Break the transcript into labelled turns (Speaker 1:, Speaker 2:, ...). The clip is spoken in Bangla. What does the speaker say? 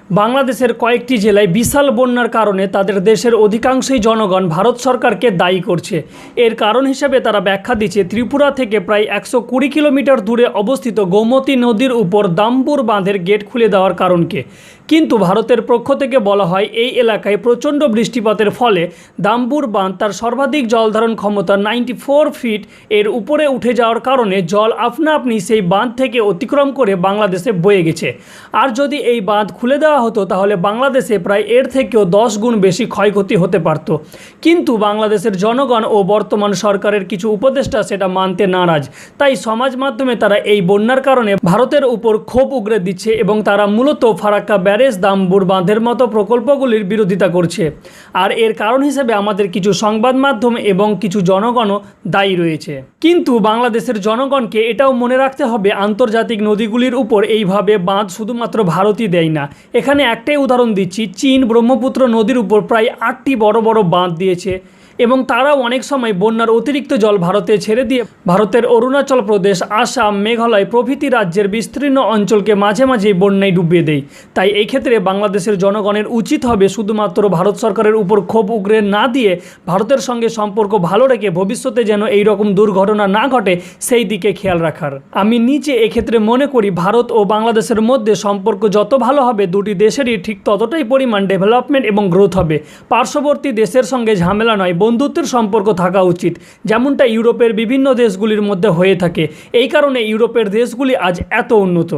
Speaker 1: বাংলাদেশের কয়েকটি জেলায় বিশাল বন্যার কারণে তাদের দেশের অধিকাংশই জনগণ ভারত সরকারকে দায়ী করছে। এর কারণ হিসেবে তারা ব্যাখ্যা দিচ্ছে ত্রিপুরা থেকে প্রায় 120 কিলোমিটার দূরে অবস্থিত গোমতী নদীর উপর দাম্বুর বাঁধের গেট খুলে দেওয়ার কারণকে। কিন্তু ভারতের পক্ষ থেকে বলা হয় এই এলাকায় প্রচণ্ড বৃষ্টিপাতের ফলে দাম্বুর বাঁধ তার সর্বাধিক জলধারণ ক্ষমতা 94 ফিট এর উপরে উঠে যাওয়ার কারণে জল আপনা আপনি সেই বাঁধ থেকে অতিক্রম করে বাংলাদেশে বয়ে গেছে। আর যদি এই বাঁধ খুলে দেওয়া হতো তাহলে বাংলাদেশে প্রায় এর থেকেও 10 গুণ বেশি ক্ষয়ক্ষতি হতে পারত। কিন্তু বাংলাদেশের জনগণ ও বর্তমান সরকারের কিছু উপদেষ্টা সেটা মানতে নারাজ। তাই সমাজ মাধ্যমে তারা এই বন্যার কারণে ভারতের উপর ক্ষোভ উগরে দিচ্ছে এবং তারা মূলত ফারাক্কা ব্যারেজ, দাম্বুর বাঁধের মতো প্রকল্পগুলির বিরোধিতা করছে। আর এর কারণ হিসেবে আমাদের কিছু সংবাদ মাধ্যম এবং কিছু জনগণও দায়ী রয়েছে। কিন্তু বাংলাদেশের জনগণকে এটাও মনে রাখতে হবে, আন্তর্জাতিক নদীগুলির উপর এইভাবে বাঁধ শুধুমাত্র ভারতই দেয় না। এখানে একটাই উদাহরণ দিচ্ছি, চীন ব্রহ্মপুত্র নদীর উপর প্রায় 8টি বড় বড় বাঁধ দিয়েছে এবং তারাও অনেক সময় বন্যার অতিরিক্ত জল ভারতে ছেড়ে দিয়ে ভারতের অরুণাচল প্রদেশ, আসাম, মেঘালয় প্রভৃতি রাজ্যের বিস্তীর্ণ অঞ্চলকে মাঝে মাঝে বন্যায় ডুবিয়ে দেয়। তাই এই ক্ষেত্রে বাংলাদেশের জনগণের উচিত হবে শুধুমাত্র ভারত সরকারের উপর ক্ষোভ উগরে না দিয়ে ভারতের সঙ্গে সম্পর্ক ভালো রেখে ভবিষ্যতে যেন এই রকম দুর্ঘটনা না ঘটে সেই দিকে খেয়াল রাখার। আমি নিচে এক্ষেত্রে মনে করি ভারত ও বাংলাদেশের মধ্যে সম্পর্ক যত ভালো হবে দুটি দেশেরই ঠিক ততটাই পরিমাণ ডেভেলপমেন্ট এবং গ্রোথ হবে। পার্শ্ববর্তী দেশের সঙ্গে ঝামেলা নয়, বন্ধুত্বের সম্পর্ক থাকা উচিত, যেমনটা ইউরোপের বিভিন্ন দেশগুলির মধ্যে হয়ে থাকে। এই কারণে ইউরোপের দেশগুলি আজ এত উন্নত।